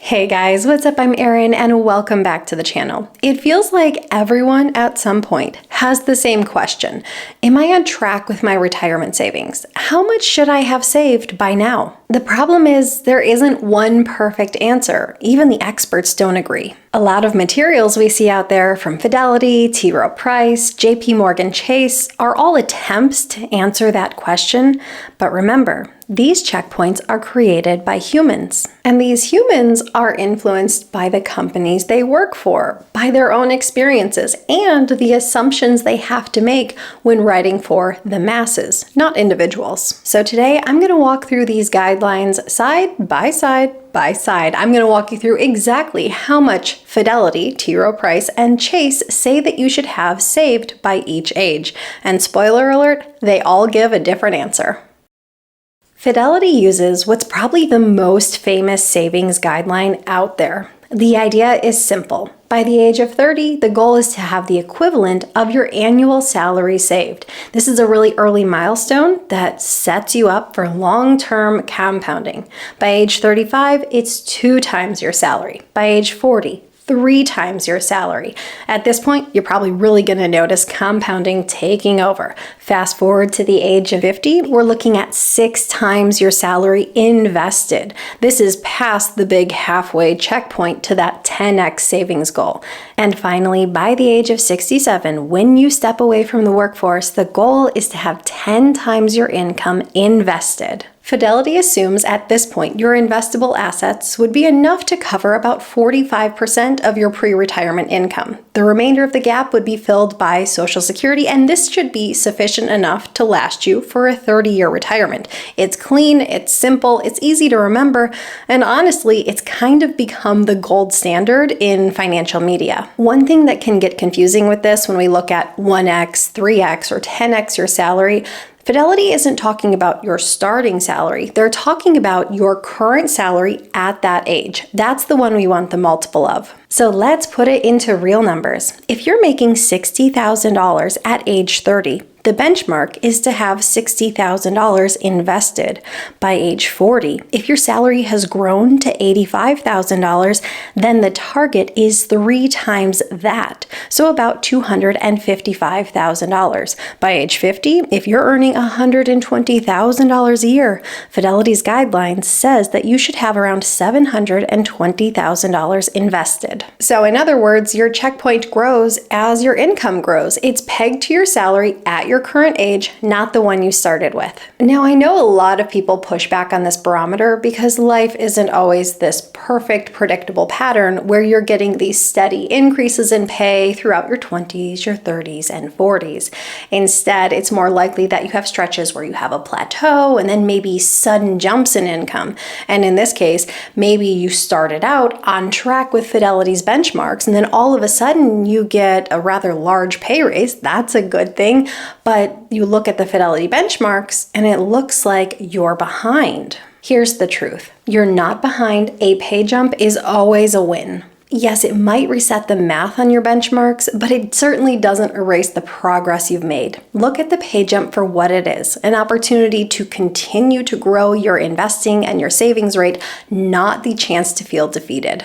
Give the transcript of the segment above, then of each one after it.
Hey guys, what's up? I'm Erin and welcome back to the channel. It feels like everyone at some point has the same question. Am I on track with my retirement savings? How much should I have saved by now? The problem is there isn't one perfect answer. Even the experts don't agree. A lot of materials we see out there from Fidelity, Rowe Price, JP Chase are all attempts to answer that question. But remember, these checkpoints are created by humans. And these humans are influenced by the companies they work for, by their own experiences, and the assumptions they have to make when writing for the masses, not individuals. So today I'm going to walk through these guidelines side by side. I'm going to walk you through exactly how much Fidelity, T. Rowe Price, and Chase say that you should have saved by each age. And spoiler alert, they all give a different answer. Fidelity uses what's probably the most famous savings guideline out there. The idea is simple. By the age of 30, the goal is to have the equivalent of your annual salary saved. This is a really early milestone that sets you up for long-term compounding. By age 35, it's 2 times your salary. By age 40, 3 times your salary. At this point, you're probably really going to notice compounding taking over. Fast forward to the age of 50, we're looking at 6 times your salary invested. This is past the big halfway checkpoint to that 10x savings goal. And finally, by the age of 67, when you step away from the workforce, the goal is to have 10 times your income invested. Fidelity assumes at this point your investable assets would be enough to cover about 45% of your pre-retirement income. The remainder of the gap would be filled by Social Security, and this should be sufficient enough to last you for a 30-year retirement. It's clean, it's simple, it's easy to remember, and honestly, it's kind of become the gold standard in financial media. One thing that can get confusing with this when we look at 1x, 3x, or 10x your salary, Fidelity isn't talking about your starting salary. They're talking about your current salary at that age. That's the one we want the multiple of. So let's put it into real numbers. If you're making $60,000 at age 30, the benchmark is to have $60,000 invested by age 40. If your salary has grown to $85,000, then the target is 3 times that, so about $255,000. By age 50, if you're earning $120,000 a year, Fidelity's guidelines says that you should have around $720,000 invested. So in other words, your checkpoint grows as your income grows. It's pegged to your salary at your current age, not the one you started with. Now, I know a lot of people push back on this barometer because life isn't always this perfect, predictable pattern where you're getting these steady increases in pay throughout your 20s, your 30s, and 40s. Instead, it's more likely that you have stretches where you have a plateau and then maybe sudden jumps in income. And in this case, maybe you started out on track with Fidelity's benchmarks, and then all of a sudden you get a rather large pay raise. That's a good thing. But you look at the Fidelity benchmarks and it looks like you're behind. Here's the truth. You're not behind. A pay jump is always a win. Yes, it might reset the math on your benchmarks, but it certainly doesn't erase the progress you've made. Look at the pay jump for what it is, an opportunity to continue to grow your investing and your savings rate, not the chance to feel defeated.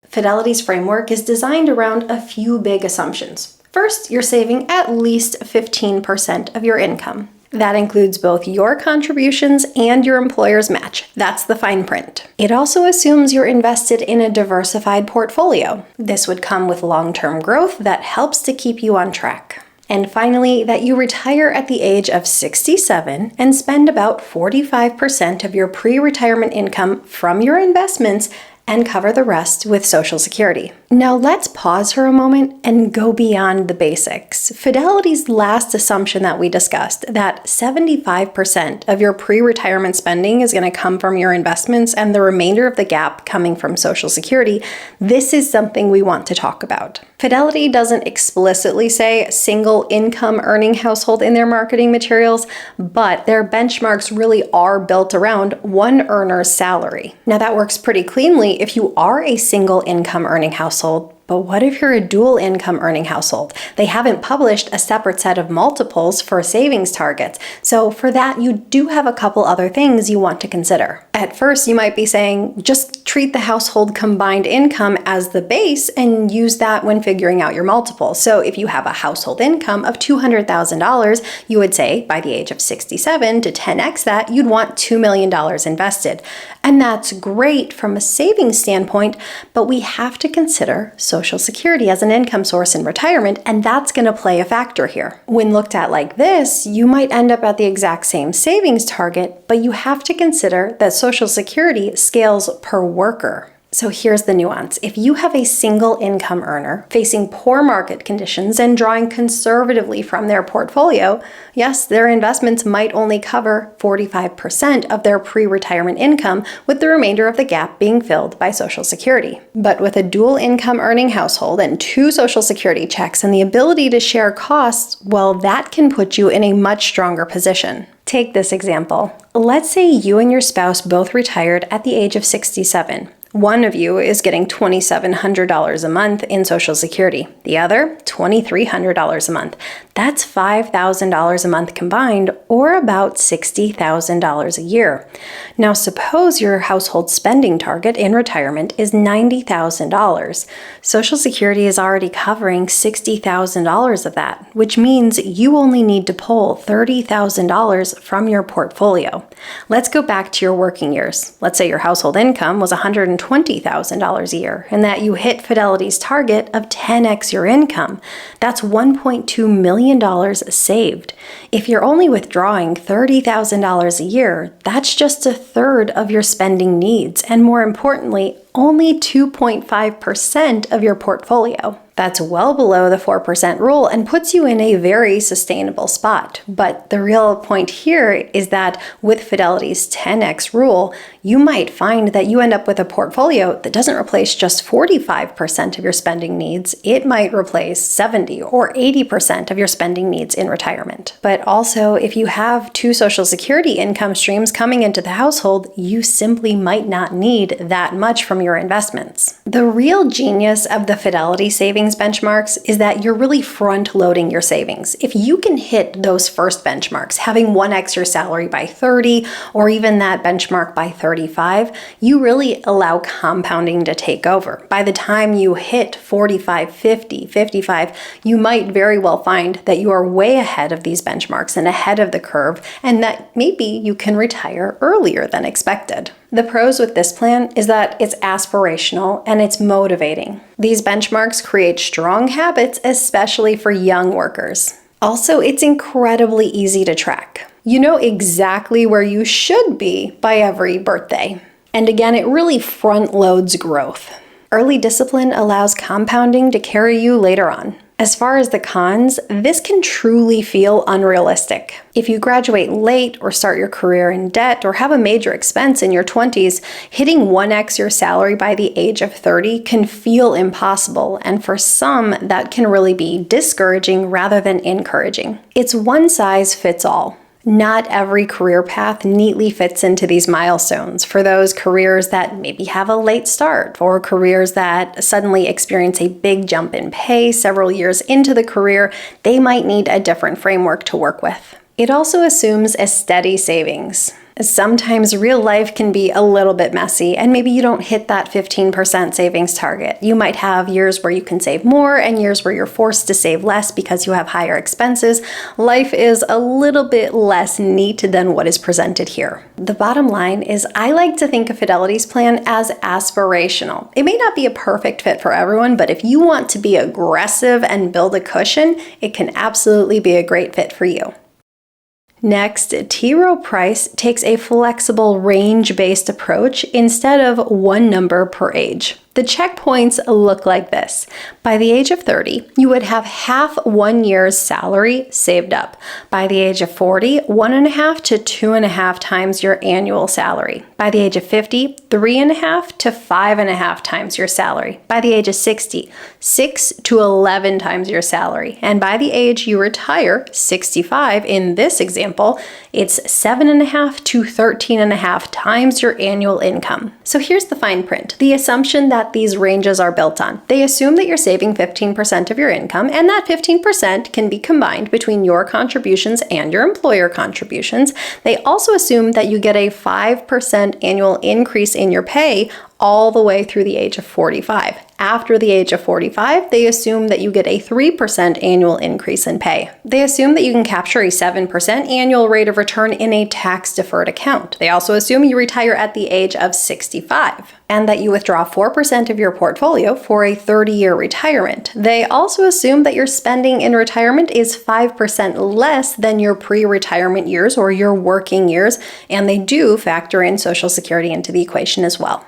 Fidelity's framework is designed around a few big assumptions. First, you're saving at least 15% of your income. That includes both your contributions and your employer's match. That's the fine print. It also assumes you're invested in a diversified portfolio. This would come with long-term growth that helps to keep you on track. And finally, that you retire at the age of 67 and spend about 45% of your pre-retirement income from your investments and cover the rest with Social Security. Now let's pause for a moment and go beyond the basics. Fidelity's last assumption that we discussed, that 75% of your pre-retirement spending is going to come from your investments and the remainder of the gap coming from Social Security, this is something we want to talk about. Fidelity doesn't explicitly say single income earning household in their marketing materials, but their benchmarks really are built around one earner's salary. Now that works pretty cleanly if you are a single income earning household, but what if you're a dual income earning household? They haven't published a separate set of multiples for savings targets. So for that, you do have a couple other things you want to consider. At first, you might be saying, just treat the household combined income as the base and use that when figuring out your multiple. So if you have a household income of $200,000, you would say by the age of 67 to 10x that, you'd want $2 million invested. And that's great from a savings standpoint, but we have to consider Social Security as an income source in retirement, and that's going to play a factor here. When looked at like this, you might end up at the exact same savings target, but you have to consider that Social Security scales per worker. So here's the nuance. If you have a single income earner facing poor market conditions and drawing conservatively from their portfolio, yes, their investments might only cover 45% of their pre-retirement income, with the remainder of the gap being filled by Social Security. But with a dual income earning household and 2 Social Security checks and the ability to share costs, well, that can put you in a much stronger position. Take this example. Let's say you and your spouse both retired at the age of 67. One of you is getting $2,700 a month in Social Security, the other $2,300 a month. That's $5,000 a month combined, or about $60,000 a year. Now suppose your household spending target in retirement is $90,000. Social Security is already covering $60,000 of that, which means you only need to pull $30,000 from your portfolio. Let's go back to your working years. Let's say your household income was $120,000 a year, and that you hit Fidelity's target of 10x your income. That's $1.2 million saved. If you're only withdrawing $30,000 a year, that's just a third of your spending needs, and more importantly, only 2.5% of your portfolio. That's well below the 4% rule and puts you in a very sustainable spot. But the real point here is that with Fidelity's 10x rule, you might find that you end up with a portfolio that doesn't replace just 45% of your spending needs. It might replace 70 or 80% of your spending needs in retirement. But also, if you have 2 Social Security income streams coming into the household, you simply might not need that much from your investments. The real genius of the Fidelity savings benchmarks is that you're really front-loading your savings. If you can hit those first benchmarks, having 1x your salary by 30, or even that benchmark by 35, you really allow compounding to take over. By the time you hit 45, 50, 55, you might very well find that you are way ahead of these benchmarks and ahead of the curve, and that maybe you can retire earlier than expected. The pros with this plan is that it's aspirational and it's motivating. These benchmarks create strong habits, especially for young workers. Also, it's incredibly easy to track. You know exactly where you should be by every birthday. And again, it really front loads growth. Early discipline allows compounding to carry you later on. As far as the cons, this can truly feel unrealistic. If you graduate late or start your career in debt or have a major expense in your 20s, hitting 1x your salary by the age of 30 can feel impossible, and for some, that can really be discouraging rather than encouraging. It's one size fits all. Not every career path neatly fits into these milestones. For those careers that maybe have a late start, or careers that suddenly experience a big jump in pay several years into the career, they might need a different framework to work with. It also assumes a steady savings. Sometimes real life can be a little bit messy, and maybe you don't hit that 15% savings target. You might have years where you can save more and years where you're forced to save less because you have higher expenses. Life is a little bit less neat than what is presented here. The bottom line is I like to think of Fidelity's plan as aspirational. It may not be a perfect fit for everyone, but if you want to be aggressive and build a cushion, it can absolutely be a great fit for you. Next, Rowe Price takes a flexible range-based approach instead of one number per age. The checkpoints look like this. By the age of 30, you would have half 1 year's salary saved up. By the age of 40, 1.5 to 2.5 times your annual salary. By the age of 50, 3.5 to 5.5 times your salary. By the age of 60, 6 to 11 times your salary. And by the age you retire, 65 in this example, it's 7.5 to 13.5 times your annual income. So here's the fine print. The assumption that that these ranges are built on. They assume that you're saving 15% of your income, and that 15% can be combined between your contributions and your employer contributions. They also assume that you get a 5% annual increase in your pay all the way through the age of 45. After the age of 45, they assume that you get a 3% annual increase in pay. They assume that you can capture a 7% annual rate of return in a tax-deferred account. They also assume you retire at the age of 65 and that you withdraw 4% of your portfolio for a 30-year retirement. They also assume that your spending in retirement is 5% less than your pre-retirement years or your working years, and they do factor in Social Security into the equation as well.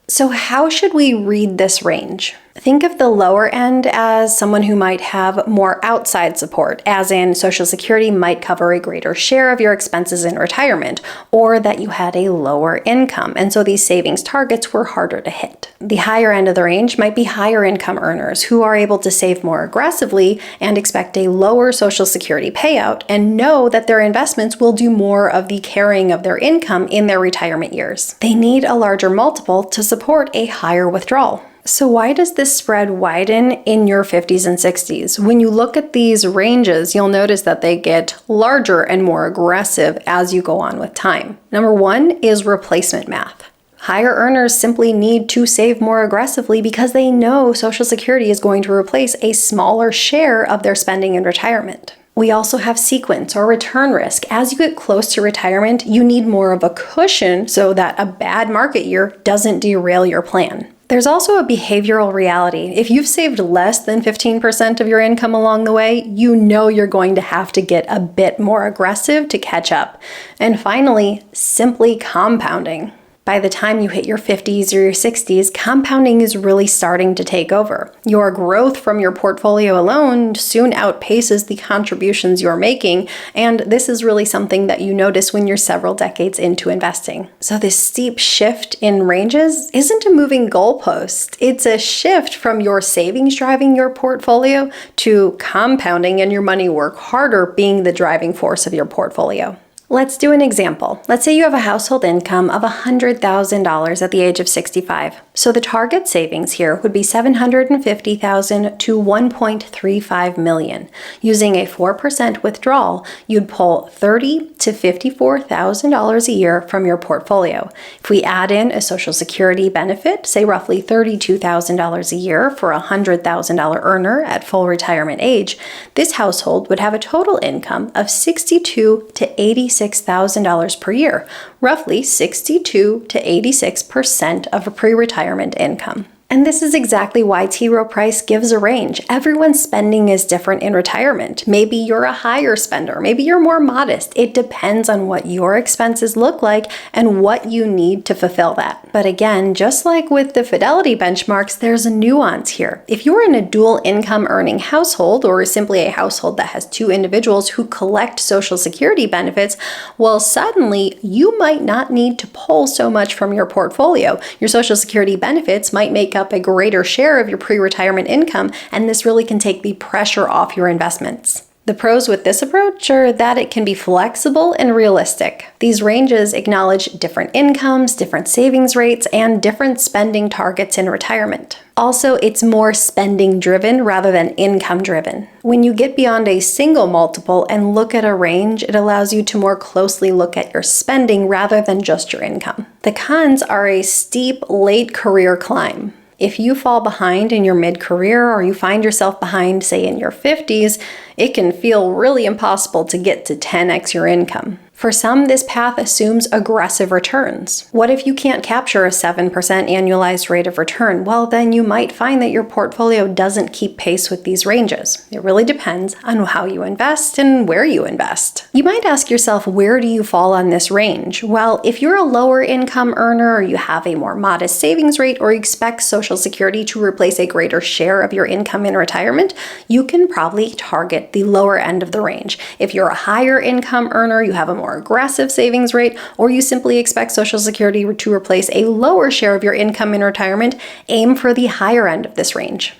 So how should we read this range? Think of the lower end as someone who might have more outside support, as in Social Security might cover a greater share of your expenses in retirement, or that you had a lower income, and so these savings targets were harder to hit. The higher end of the range might be higher income earners who are able to save more aggressively and expect a lower Social Security payout and know that their investments will do more of the carrying of their income in their retirement years. They need a larger multiple to support a higher withdrawal. So why does this spread widen in your 50s and 60s? When you look at these ranges, you'll notice that they get larger and more aggressive as you go on with time. Number one is replacement math. Higher earners simply need to save more aggressively because they know Social Security is going to replace a smaller share of their spending in retirement. We also have sequence or return risk. As you get close to retirement, you need more of a cushion so that a bad market year doesn't derail your plan. There's also a behavioral reality. If you've saved less than 15% of your income along the way, you know you're going to have to get a bit more aggressive to catch up. And finally, simply compounding. By the time you hit your 50s or your 60s, compounding is really starting to take over. Your growth from your portfolio alone soon outpaces the contributions you're making, and this is really something that you notice when you're several decades into investing. So this steep shift in ranges isn't a moving goalpost. It's a shift from your savings driving your portfolio to compounding and your money work harder being the driving force of your portfolio. Let's do an example. Let's say you have a household income of $100,000 at the age of 65. So the target savings here would be $750,000 to $1.35 million. Using a 4% withdrawal, you'd pull $30,000 to $54,000 a year from your portfolio. If we add in a Social Security benefit, say roughly $32,000 a year for a $100,000 earner at full retirement age, this household would have a total income of $62,000 to $86,000 per year, roughly 62 to 86% of a pre-retirement income. And this is exactly why Rowe Price gives a range. Everyone's spending is different in retirement. Maybe you're a higher spender, maybe you're more modest. It depends on what your expenses look like and what you need to fulfill that. But again, just like with the Fidelity benchmarks, there's a nuance here. If you're in a dual income earning household or simply a household that has two individuals who collect Social Security benefits, well, suddenly you might not need to pull so much from your portfolio. Your Social Security benefits might make up a greater share of your pre-retirement income, and this really can take the pressure off your investments. The pros with this approach are that it can be flexible and realistic. These ranges acknowledge different incomes, different savings rates, and different spending targets in retirement. Also, it's more spending driven rather than income driven. When you get beyond a single multiple and look at a range, it allows you to more closely look at your spending rather than just your income. The cons are a steep late career climb. If you fall behind in your mid-career or you find yourself behind, say, in your 50s, it can feel really impossible to get to 10x your income. For some, this path assumes aggressive returns. What if you can't capture a 7% annualized rate of return? Well, then you might find that your portfolio doesn't keep pace with these ranges. It really depends on how you invest and where you invest. You might ask yourself, where do you fall on this range? Well, if you're a lower income earner or you have a more modest savings rate or you expect Social Security to replace a greater share of your income in retirement, you can probably target the lower end of the range. If you're a higher income earner, you have a more aggressive savings rate, or you simply expect Social Security to replace a lower share of your income in retirement, aim for the higher end of this range.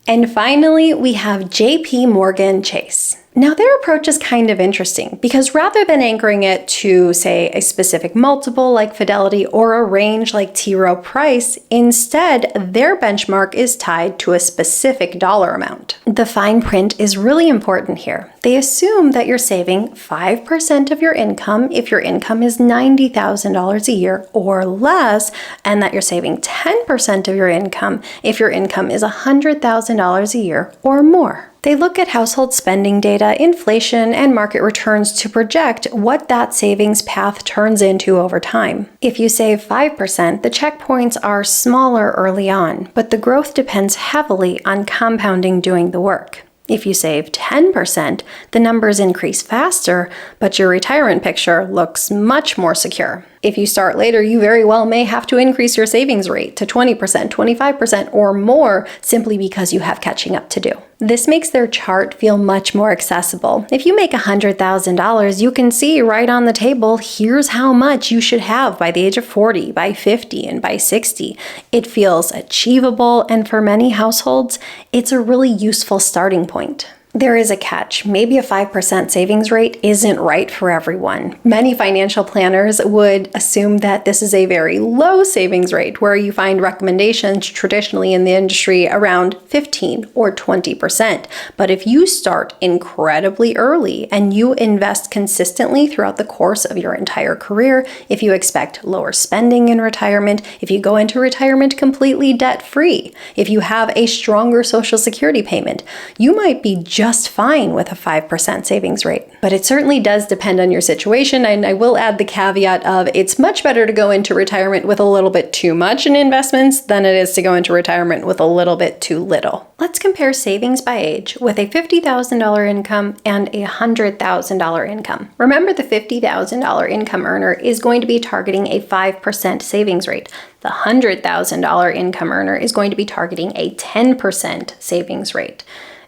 And finally, we have JP Morgan Chase. Now, their approach is kind of interesting because rather than anchoring it to, say, a specific multiple like Fidelity or a range like Rowe Price, instead, their benchmark is tied to a specific dollar amount. The fine print is really important here. They assume that you're saving 5% of your income if your income is $90,000 a year or less, and that you're saving 10% of your income if your income is $100,000 a year or more. They look at household spending data, inflation, and market returns to project what that savings path turns into over time. If you save 5%, the checkpoints are smaller early on, but the growth depends heavily on compounding doing the work. If you save 10%, the numbers increase faster, but your retirement picture looks much more secure. If you start later, you very well may have to increase your savings rate to 20%, 25%, or more simply because you have catching up to do. This makes their chart feel much more accessible. If you make $100,000, you can see right on the table, here's how much you should have by the age of 40, by 50, and by 60. It feels achievable, and for many households, it's a really useful starting point. There is a catch. Maybe a 5% savings rate isn't right for everyone. Many financial planners would assume that this is a very low savings rate, where you find recommendations traditionally in the industry around 15 or 20%. But if you start incredibly early and you invest consistently throughout the course of your entire career, if you expect lower spending in retirement, if you go into retirement completely debt-free, if you have a stronger Social Security payment, you might be just fine with a 5% savings rate. But it certainly does depend on your situation, and I will add the caveat of it's much better to go into retirement with a little bit too much in investments than it is to go into retirement with a little bit too little. Let's compare savings by age with a $50,000 income and a $100,000 income. Remember, the $50,000 income earner is going to be targeting a 5% savings rate. The $100,000 income earner is going to be targeting a 10% savings rate.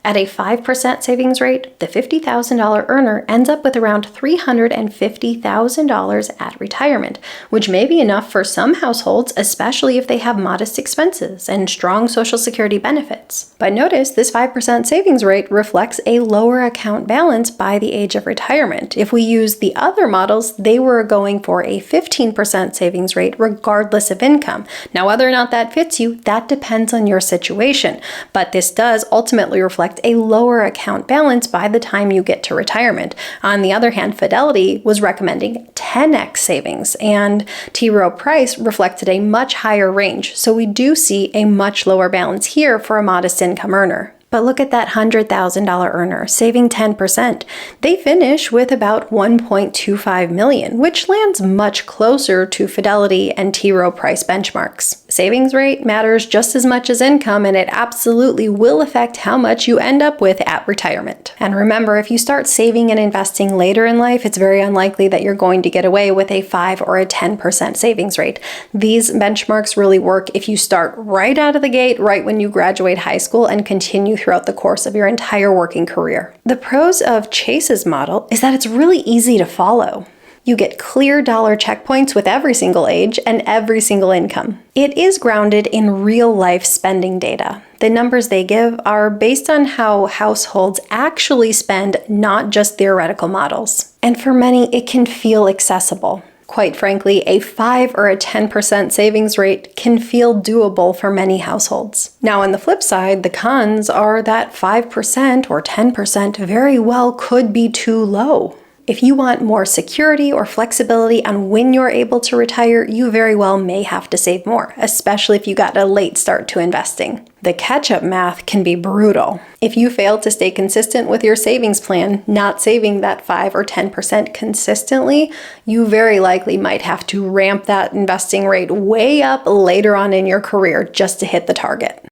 At a 5% savings rate, the $50,000 earner ends up with around $350,000 at retirement, which may be enough for some households, especially if they have modest expenses and strong Social Security benefits. But notice this 5% savings rate reflects a lower account balance by the age of retirement. If we use the other models, they were going for a 15% savings rate regardless of income. Now, whether or not that fits you, that depends on your situation, but this does ultimately reflect a lower account balance by the time you get to retirement. On the other hand, Fidelity was recommending 10x savings, and Rowe Price reflected a much higher range, so we do see a much lower balance here for a modest income earner. But look at that $100,000 earner saving 10%. They finish with about $1.25 million, which lands much closer to Fidelity and Rowe Price benchmarks. Savings rate matters just as much as income, and it absolutely will affect how much you end up with at retirement. And remember, if you start saving and investing later in life, it's very unlikely that you're going to get away with a 5 or a 10% savings rate. These benchmarks really work if you start right out of the gate, right when you graduate high school, and continue throughout the course of your entire working career. The pros of Chase's model is that it's really easy to follow. You get clear dollar checkpoints with every single age and every single income. It is grounded in real-life spending data. The numbers they give are based on how households actually spend, not just theoretical models. And for many, it can feel accessible. Quite frankly, a 5 or a 10% savings rate can feel doable for many households. Now, on the flip side, the cons are that 5% or 10% very well could be too low. If you want more security or flexibility on when you're able to retire, you very well may have to save more, especially if you got a late start to investing. The catch-up math can be brutal. If you fail to stay consistent with your savings plan, not saving that 5 or 10% consistently, you very likely might have to ramp that investing rate way up later on in your career just to hit the target.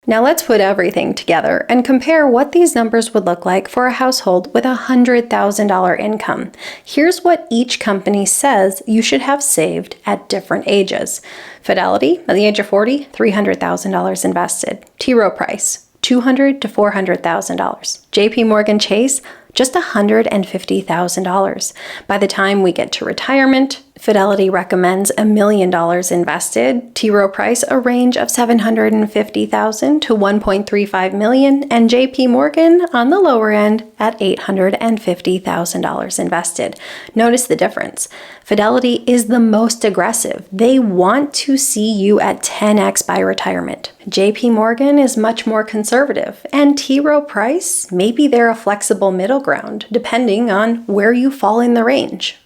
Now let's put everything together and compare what these numbers would look like for a household with a $100,000 income. Here's what each company says you should have saved at different ages. Fidelity, at the age of 40, $300,000 invested. Rowe Price, $200,000 to $400,000. JP Morgan Chase, just $150,000. By the time we get to retirement, Fidelity recommends $1 million invested, T. Rowe Price a range of $750,000 to $1.35 million, and JP Morgan on the lower end at $850,000 invested. Notice the difference. Fidelity is the most aggressive. They want to see you at 10x by retirement. JP Morgan is much more conservative, and T. Rowe Price, maybe they're a flexible middle ground, depending on where you fall in the range.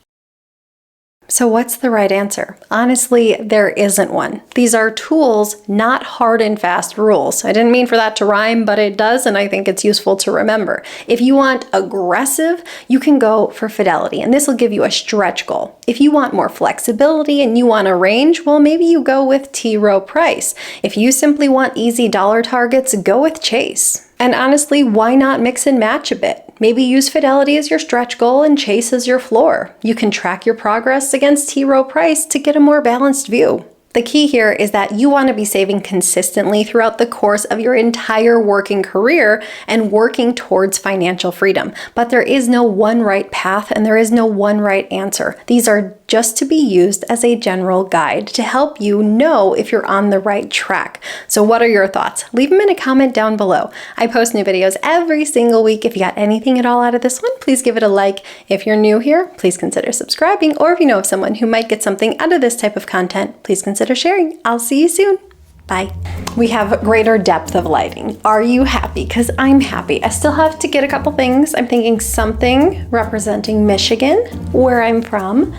So what's the right answer? Honestly, there isn't one. These are tools, not hard and fast rules. I didn't mean for that to rhyme, but it does, and I think it's useful to remember. If you want aggressive, you can go for Fidelity, and this will give you a stretch goal. If you want more flexibility and you want a range, well, maybe you go with T. Rowe Price. If you simply want easy dollar targets, go with Chase. And honestly, why not mix and match a bit? Maybe use Fidelity as your stretch goal and Chase as your floor. You can track your progress against T. Rowe Price to get a more balanced view. The key here is that you want to be saving consistently throughout the course of your entire working career and working towards financial freedom. But there is no one right path and there is no one right answer. These are just to be used as a general guide to help you know if you're on the right track. So what are your thoughts? Leave them in a comment down below. I post new videos every single week. If you got anything at all out of this one, please give it a like. If you're new here, please consider subscribing, or if you know of someone who might get something out of this type of content, please consider sharing. I'll see you soon. Bye. We have greater depth of lighting. Are you happy? Because I'm happy. I still have to get a couple things. I'm thinking something representing Michigan, where I'm from,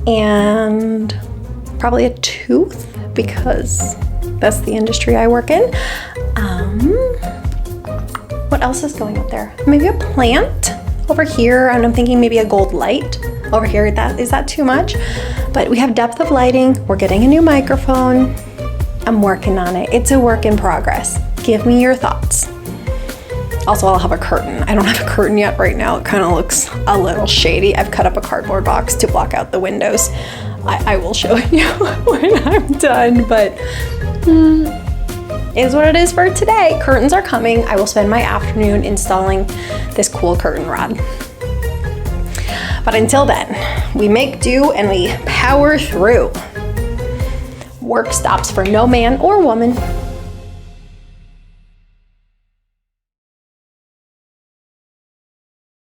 and probably a tooth because that's the industry I work in. What else is going up there? Maybe a plant over here, and I'm thinking maybe a gold light over here. Is that too much? But we have depth of lighting. We're getting a new microphone. I'm working on it. It's a work in progress. Give me your thoughts. Also, I'll have a curtain. I don't have a curtain yet right now. It kind of looks a little shady. I've cut up a cardboard box to block out the windows. I will show you when I'm done, but is what it is for today. Curtains are coming. I will spend my afternoon installing this cool curtain rod. But until then, we make do and we power through. Work stops for no man or woman.